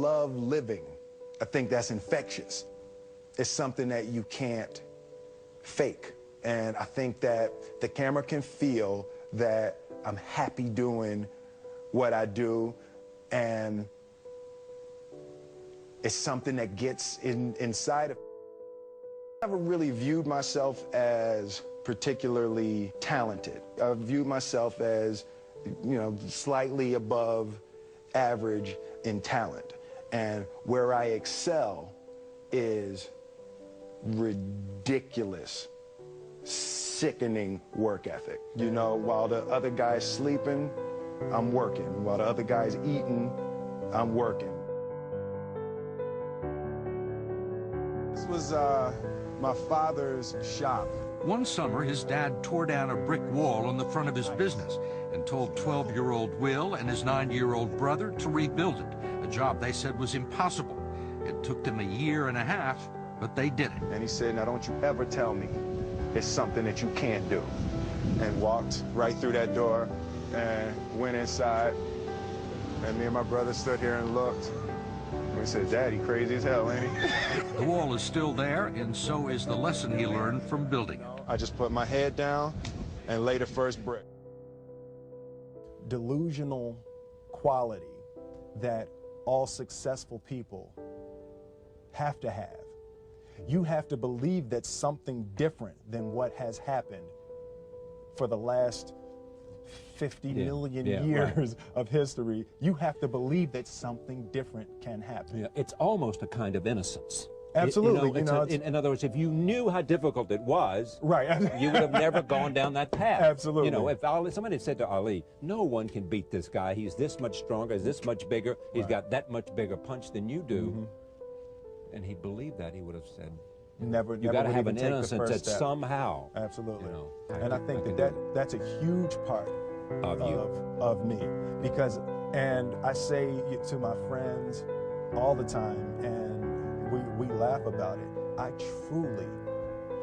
love living. I think that's infectious. It's something that you can't fake. And I think that the camera can feel that I'm happy doing what I do, and it's something that gets inside of me. I never really viewed myself as particularly talented. I viewed myself as, you know, slightly above average in talent. And where I excel is ridiculous, sickening work ethic. You know, while the other guy's sleeping, I'm working. While the other guy's eating, I'm working. This was my father's shop. One summer, his dad tore down a brick wall on the front of his business and told 12-year-old Will and his 9-year-old brother to rebuild it, a job they said was impossible. It took them 1.5 years, but they did it. And he said, now don't you ever tell me it's something that you can't do. And walked right through that door and went inside. And me and my brother stood here and looked. We said, Daddy, crazy as hell, ain't he? The wall is still there, and so is the lesson he learned from building it. I just put my head down and laid the first brick. Delusional quality that all successful people have to have. You have to believe that something different than what has happened for the last 50 million years of history. You have to believe that something different can happen. Yeah, it's almost a kind of innocence. Absolutely. In other words, if you knew how difficult it was, right, you would have never gone down that path. Absolutely. You know, if somebody had said to Ali, no one can beat this guy, he's this much stronger, he's this much bigger, he's got that much bigger punch than you do, and he believed that, he would have said, you got to have an innocence that somehow. Absolutely. You know, and I think that's a huge part of me, because, and I say to my friends all the time, and we laugh about it, I truly,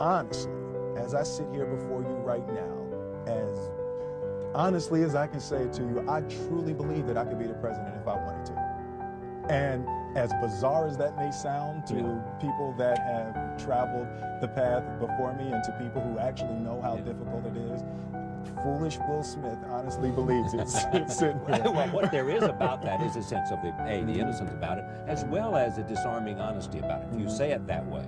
honestly, as I sit here before you right now, as honestly as I can say it to you, I truly believe that I could be the president if I wanted to. And as bizarre as that may sound to people that have traveled the path before me and to people who actually know how difficult it is, foolish Will Smith honestly believes it's sitting here. Well, what there is about that is a sense of the innocence about it, as well as a disarming honesty about it, if you say it that way.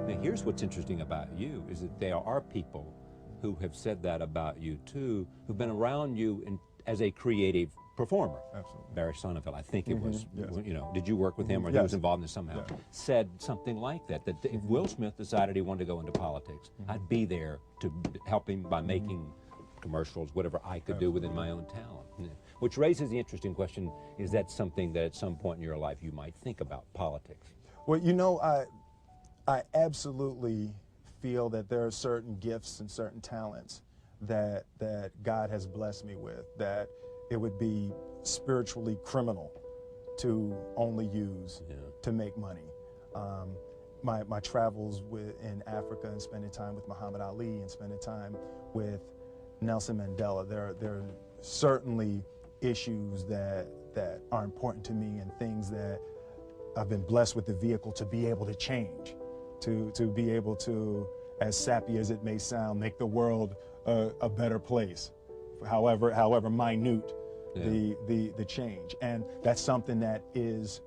Now, here's what's interesting about you, is that there are people who have said that about you, too, who've been around you as a creative performer. Absolutely. Barry Sonnenfeld, I think it was, you know, did you work with him, or he Yes. was involved in this somehow, said something like that, that if Will Smith decided he wanted to go into politics, I'd be there to help him by making commercials, whatever I could do within my own talent. Which raises the interesting question, is that something that at some point in your life you might think about, politics? Well, you know, I absolutely feel that there are certain gifts and certain talents that God has blessed me with, that it would be spiritually criminal to only use to make money. My travels in Africa and spending time with Muhammad Ali and spending time with Nelson Mandela, there are certainly issues that are important to me, and things that I've been blessed with the vehicle to be able to change, to be able to, as sappy as it may sound, make the world a better place, however minute the change. And that's something that is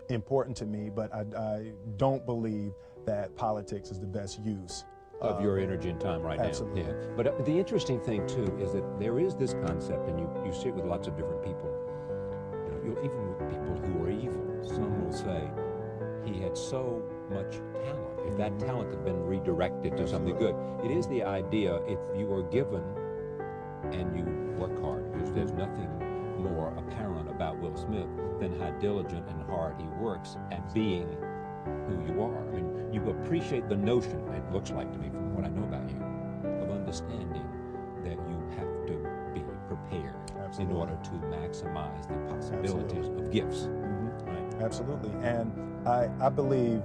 important to me, but I don't believe that politics is the best use of your energy and time right absolutely. now. Yeah. But the interesting thing, too, is that there is this concept, and you see it with lots of different people, even with people who are evil. Some will say, he had so much talent. If that talent had been redirected to something good. It is the idea, if you are given and you work hard, because there's nothing more apparent about Will Smith than how diligent and hard he works at being who you are. I mean, you appreciate the notion, it looks like to me from what I know about you, of understanding that you have to be prepared in order to maximize the possibilities of gifts. Right? Absolutely. And I believe,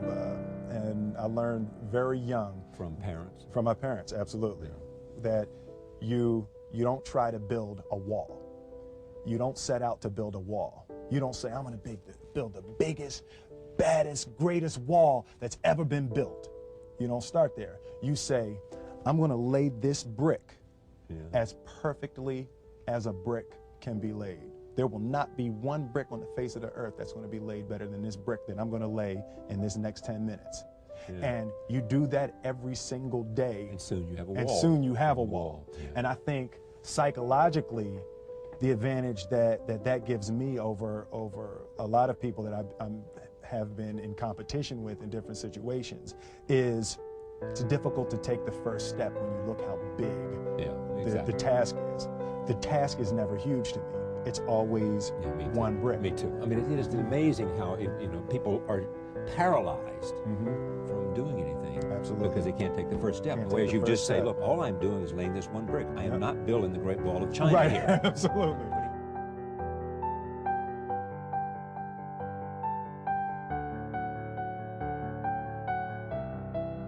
and I learned very young. From parents? From my parents, absolutely. That you don't try to build a wall. you don't set out to build a wall. You don't say, I'm going to build the biggest, baddest, greatest wall that's ever been built. You don't start there. You say, I'm going to lay this brick as perfectly as a brick can be laid. There will not be one brick on the face of the earth that's going to be laid better than this brick that I'm going to lay in this next 10 minutes. And you do that every single day. And soon you have a wall. And soon you have a wall. And I think psychologically, the advantage that gives me over a lot of people that I have been in competition with in different situations is it's difficult to take the first step when you look how big the task is. The task is never huge to me. It's always one brick. Me too. I mean, it is amazing how people are paralyzed from doing anything. Absolutely. Because they can't take the first step. Whereas you just say, look, all I'm doing is laying this one brick. I am not building the Great Wall of China here. Absolutely.